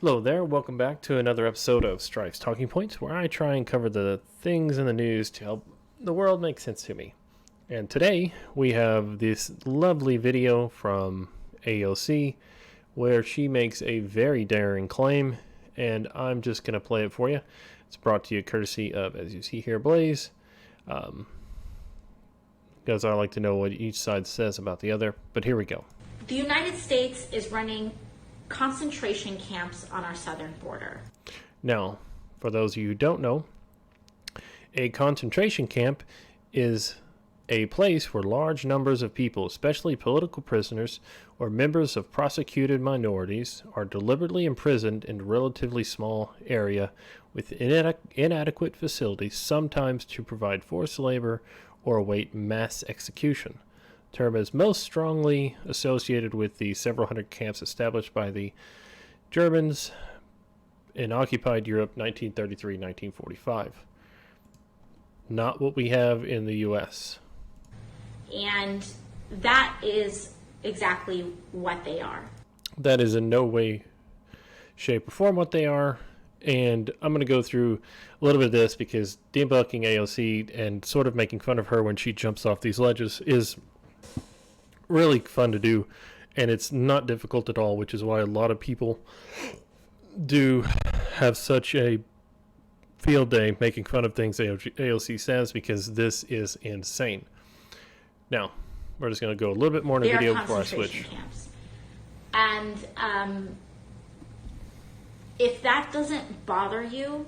Hello there, welcome back to another episode of Strife's Talking Points, where I try and cover the things in the news to help the world make sense to me. And today we have this lovely video from AOC where she makes a very daring claim, and I'm just going to play it for you. It's brought to you courtesy of, as you see here, Blaze, because I like to know what each side says about the other. But here we go. The United States is running concentration camps on our southern border. Now, for those of you who don't know, a concentration camp is a place where large numbers of people, especially political prisoners or members of prosecuted minorities, are deliberately imprisoned in a relatively small area with inadequate facilities, sometimes to provide forced labor or await mass execution. Term is most strongly associated with the several hundred camps established by the Germans in occupied Europe 1933-1945. Not what we have in the U.S. And that is exactly what they are. That is in no way, shape, or form what they are. And I'm going to go through a little bit of this because debunking AOC and sort of making fun of her when she jumps off these ledges is really fun to do, and it's not difficult at all, which is why a lot of people do have such a field day making fun of things AOC says, because this is insane. Now, we're just going to go a little bit more in the video before I switch. Camps. And if that doesn't bother you,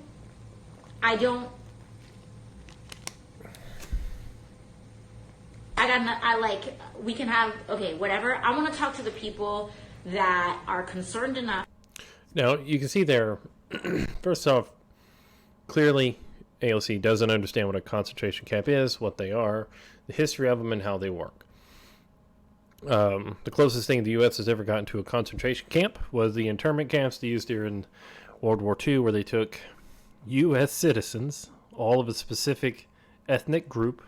we can have, okay, whatever. I want to talk to the people that are concerned enough. Now, you can see there, first off, clearly AOC doesn't understand what a concentration camp is, what they are, the history of them, and how they work. The closest thing the U.S. has ever gotten to a concentration camp was the internment camps they used during World War II, where they took U.S. citizens, all of a specific ethnic group,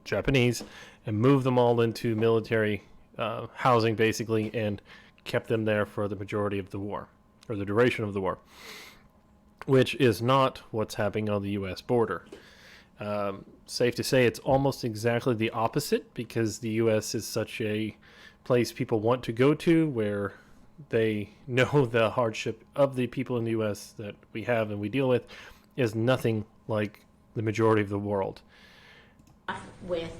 Japanese, and moved them all into military housing, basically, and kept them there for the majority of the war, or the duration of the war, which is not what's happening on the U.S. border. Safe to say it's almost exactly the opposite, because the U.S. is such a place people want to go to, where they know the hardship of the people in the U.S. that we have and we deal with is nothing like the majority of the world. With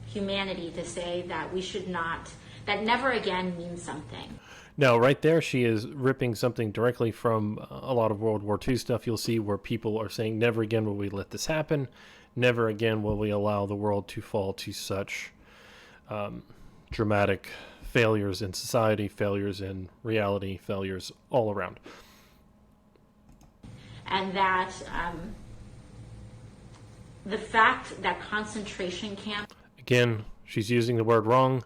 humanity to say that we should not, that never again means something. Now, right there, she is ripping something directly from a lot of World War II stuff. You'll see where people are saying, never again will we let this happen. Never again will we allow the world to fall to such dramatic failures in society, failures in reality, failures all around. And that the fact that concentration camps... Again, she's using the word wrong.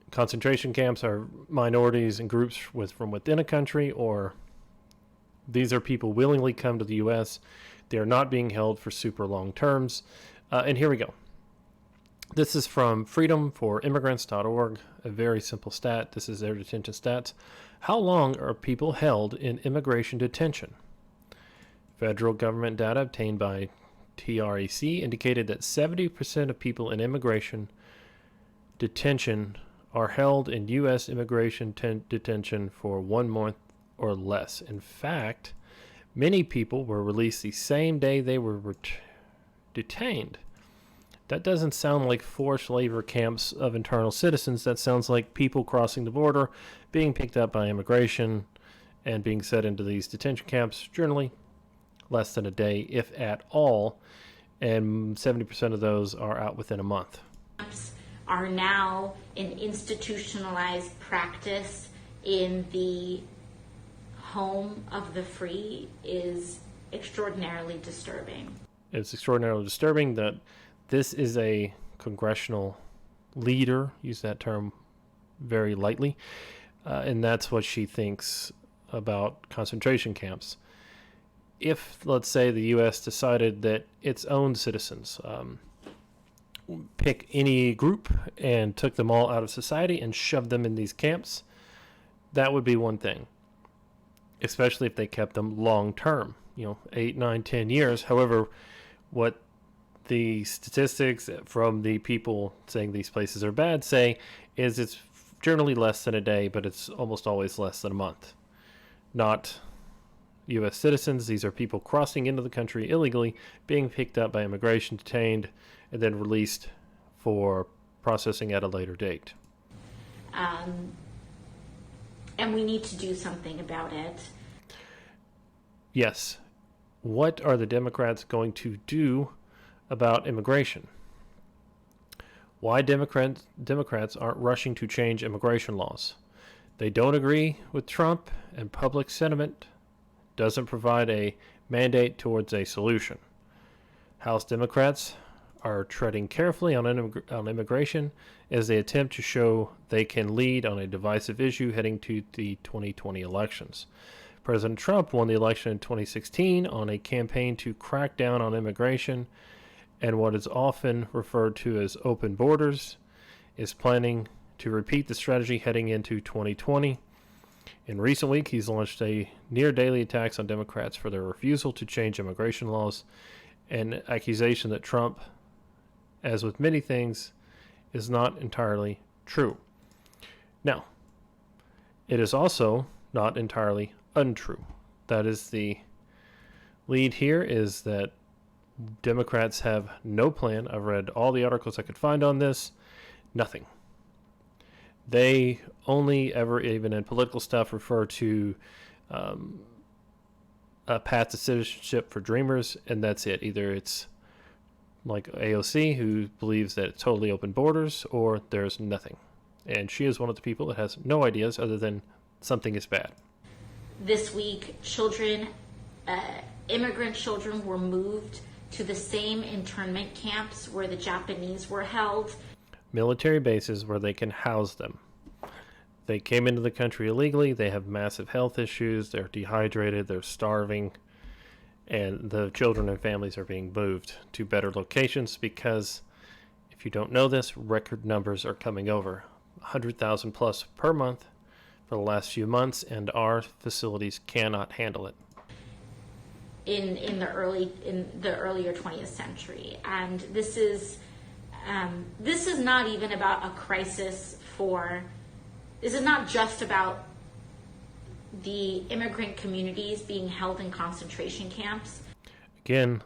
Concentration camps are minorities and groups from within a country, or these are people willingly come to the U.S. They are not being held for super long terms. And here we go. This is from freedomforimmigrants.org, a very simple stat. This is their detention stats. How long are people held in immigration detention? Federal government data obtained by TREC indicated that 70% of people in immigration detention are held in U.S. immigration detention for 1 month or less. In fact, many people were released the same day they were detained. That doesn't sound like forced labor camps of internal citizens. That sounds like people crossing the border, being picked up by immigration, and being set into these detention camps, generally less than a day, if at all, and 70% of those are out within a month. Are now an institutionalized practice in the home of the free is extraordinarily disturbing. It's extraordinarily disturbing that this is a congressional leader, use that term very lightly, and that's what she thinks about concentration camps. If, let's say, the U.S. decided that its own citizens, pick any group and took them all out of society and shoved them in these camps, that would be one thing. especially if they kept them long term, 8, 9, 10 years. However, what the statistics from the people saying these places are bad say is it's generally less than a day, but it's almost always less than a month. Not U.S. citizens. These are people crossing into the country illegally, being picked up by immigration, detained, and then released for processing at a later date. And we need to do something about it. Yes. What are the Democrats going to do about immigration? Why Democrats aren't rushing to change immigration laws? They don't agree with Trump, and public sentiment doesn't provide a mandate towards a solution. House Democrats are treading carefully on immigration as they attempt to show they can lead on a divisive issue heading to the 2020 elections. President Trump won the election in 2016 on a campaign to crack down on immigration, and what is often referred to as open borders is planning to repeat the strategy heading into 2020. In recent weeks, he's launched a near-daily attacks on Democrats for their refusal to change immigration laws, an accusation that Trump, as with many things, is not entirely true. Now, it is also not entirely untrue. That is the lead here, is that Democrats have no plan. I've read all the articles I could find on this. Nothing. They only ever, even in political stuff, refer to a path to citizenship for dreamers, and that's it. Either it's like AOC, who believes that it's totally open borders, or there's nothing. And she is one of the people that has no ideas other than something is bad. This week, immigrant children were moved to the same internment camps where the Japanese were held. Military bases where they can house them. They came into the country illegally. They have massive health issues. They're dehydrated. They're starving. And the children and families are being moved to better locations because, if you don't know this, record numbers are coming over. 100,000 plus per month for the last few months, and our facilities cannot handle it. In the earlier 20th century, and this is not even about a crisis for. This is not just about the immigrant communities being held in concentration camps. Again,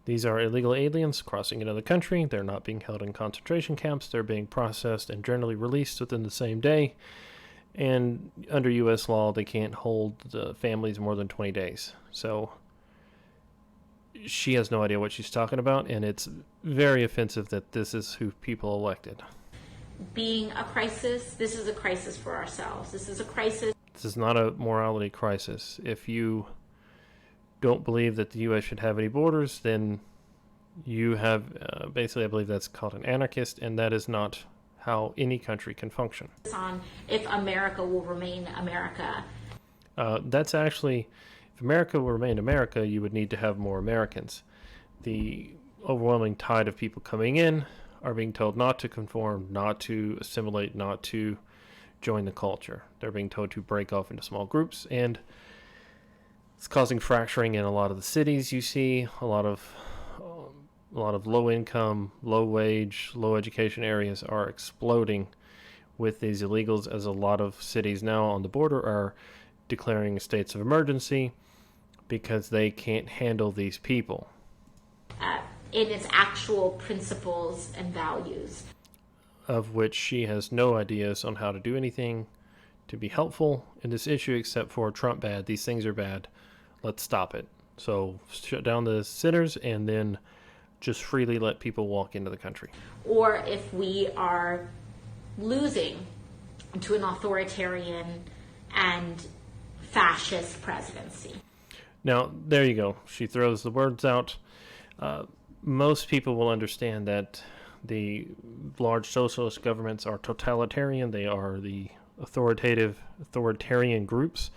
these are illegal aliens crossing into the country. They're not being held in concentration camps. They're being processed and generally released within the same day. And under U.S. law, they can't hold the families more than 20 days. So she has no idea what she's talking about, and it's very offensive that this is who people elected. Being a crisis, this is a crisis for ourselves. This is a crisis. This is not a morality crisis. If you don't believe that the U.S. should have any borders, then you have, basically, I believe that's called an anarchist, and that is not how any country can function. On if America will remain America. That's actually, if America will remain America, you would need to have more Americans. The overwhelming tide of people coming in are being told not to conform, not to assimilate, not to join the culture. They're being told to break off into small groups, and it's causing fracturing in a lot of the cities. You see a lot of low income, low wage, low education areas are exploding with these illegals, as a lot of cities now on the border are declaring states of emergency because they can't handle these people. In its actual principles and values. Of which she has no ideas on how to do anything to be helpful in this issue except for Trump bad. These things are bad. Let's stop it. So shut down the sinners and then just freely let people walk into the country. Or if we are losing to an authoritarian and fascist presidency. Now, there you go. She throws the words out. Most people will understand that the large socialist governments are totalitarian. They are the authoritarian groups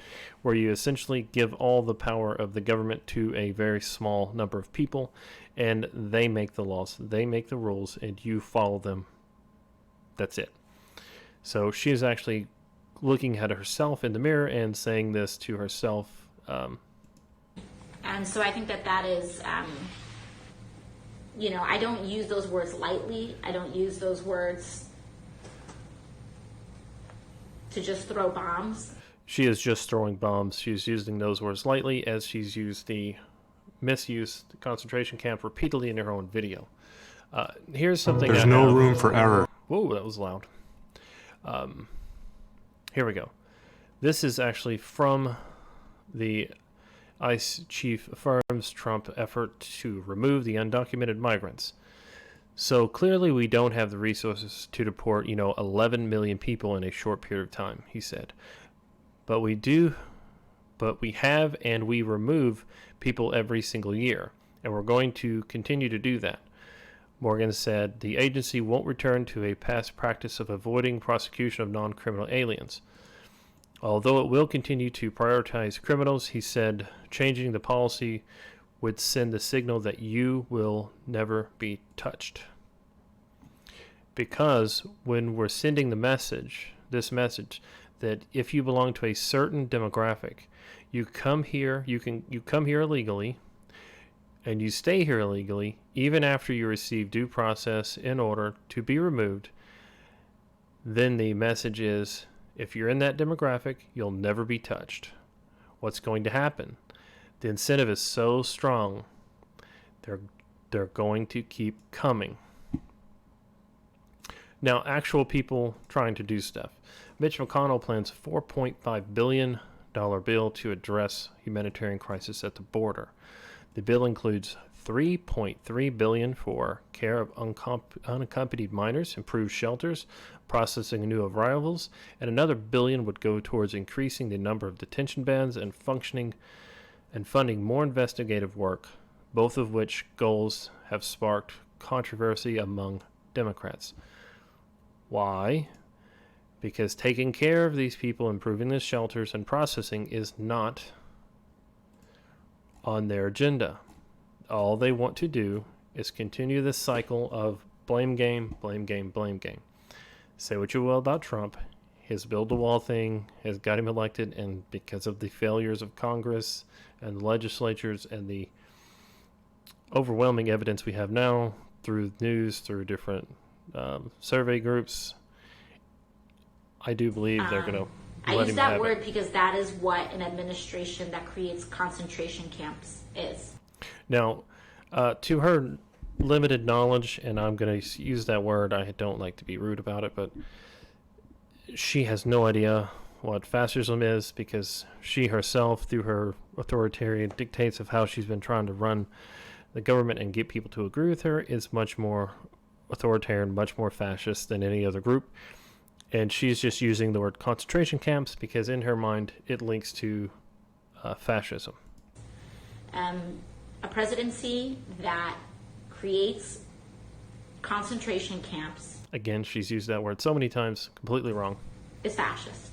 where you essentially give all the power of the government to a very small number of people, and they make the laws, they make the rules, and you follow them. That's it. So she is actually looking at herself in the mirror and saying this to herself. And so I think that is, I don't use those words lightly. I don't use those words to just throw bombs. She is just throwing bombs. She's using those words lightly, as she's used the misused concentration camp repeatedly in her own video. Here's something. There's no room for error. Whoa, that was loud. Here we go. This is actually from the ICE chief affirms Trump effort to remove the undocumented migrants. So clearly we don't have the resources to deport, 11 million people in a short period of time, he said. But we have and we remove people every single year, and we're going to continue to do that. Morgan said the agency won't return to a past practice of avoiding prosecution of non-criminal aliens. Although it will continue to prioritize criminals, he said changing the policy would send the signal that you will never be touched. Because when we're sending this message that if you belong to a certain demographic, you come here illegally, and you stay here illegally even after you receive due process in order to be removed, then the message is, if you're in that demographic, you'll never be touched. What's going to happen? The incentive is so strong, they're going to keep coming. Now, actual people trying to do stuff. Mitch McConnell plans a $4.5 billion bill to address humanitarian crisis at the border. The bill includes $3.3 billion for care of unaccompanied minors, improved shelters, processing new arrivals, and another $1 billion would go towards increasing the number of detention beds and funding more investigative work, both of which goals have sparked controversy among Democrats. Why? Because taking care of these people, improving the shelters, and processing is not on their agenda. All they want to do is continue this cycle of blame game, blame game, blame game. Say what you will about Trump. His build the wall thing has got him elected, and because of the failures of Congress and the legislatures and the overwhelming evidence we have now through news, through different survey groups, I do believe they're going to I let use him that have word it. because that is what an administration that creates concentration camps is. Now, to her limited knowledge, and I'm going to use that word, I don't like to be rude about it, but she has no idea what fascism is, because she herself, through her authoritarian dictates of how she's been trying to run the government and get people to agree with her, is much more authoritarian, much more fascist than any other group. And she's just using the word concentration camps because in her mind it links to fascism. A presidency that creates concentration camps. Again, she's used that word so many times, completely wrong. Is fascist.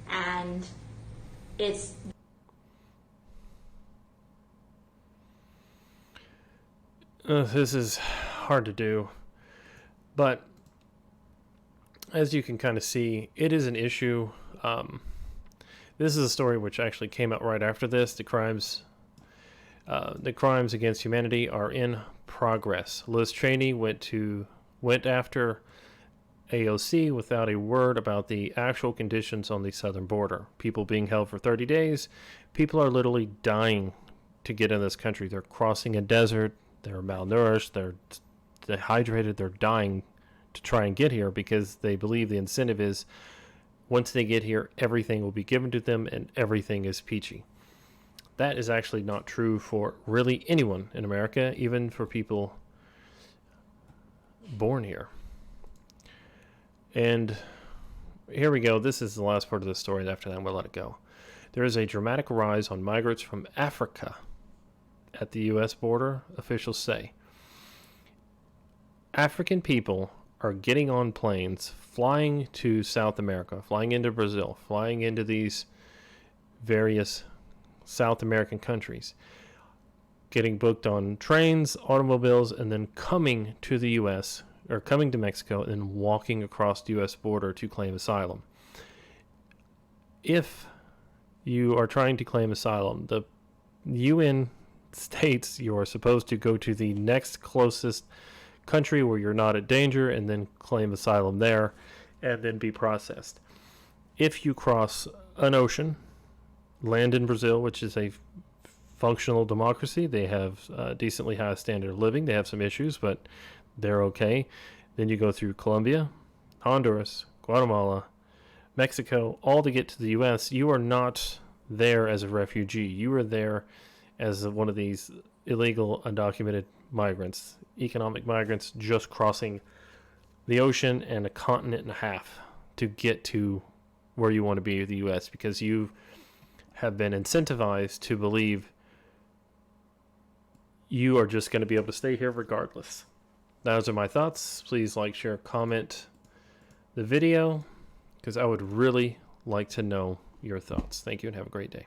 And it's... This is hard to do. But as you can kind of see, it is an issue. This is a story which actually came out right after this. The crimes against humanity are in progress. Liz Cheney went after AOC without a word about the actual conditions on the southern border. People being held for 30 days. People are literally dying to get in this country. They're crossing a desert. They're malnourished. They're dehydrated. They're dying to try and get here because they believe the incentive is once they get here, everything will be given to them and everything is peachy. That is actually not true for really anyone in America, even for people born here. And here we go. This is the last part of the story. After that, we'll let it go. There is a dramatic rise on migrants from Africa at the U.S. border, officials say. African people are getting on planes, flying to South America, flying into Brazil, flying into these various South American countries, getting booked on trains, automobiles, and then coming to the U.S., or coming to Mexico, and then walking across the U.S. border to claim asylum. if you are trying to claim asylum, the UN states you are supposed to go to the next closest country where you're not at danger and then claim asylum there and then be processed. If you cross an ocean, land in Brazil, which is a functional democracy, they have a decently high standard of living. They have some issues, but they're okay. Then you go through Colombia, Honduras, Guatemala, Mexico, all to get to the U.S. You are not there as a refugee. You are there as one of these illegal, undocumented migrants, economic migrants, just crossing the ocean and a continent and a half to get to where you want to be, the U.S., because you have been incentivized to believe you are just going to be able to stay here regardless. Those are my thoughts. Please like, share, comment the video, because I would really like to know your thoughts. Thank you and have a great day.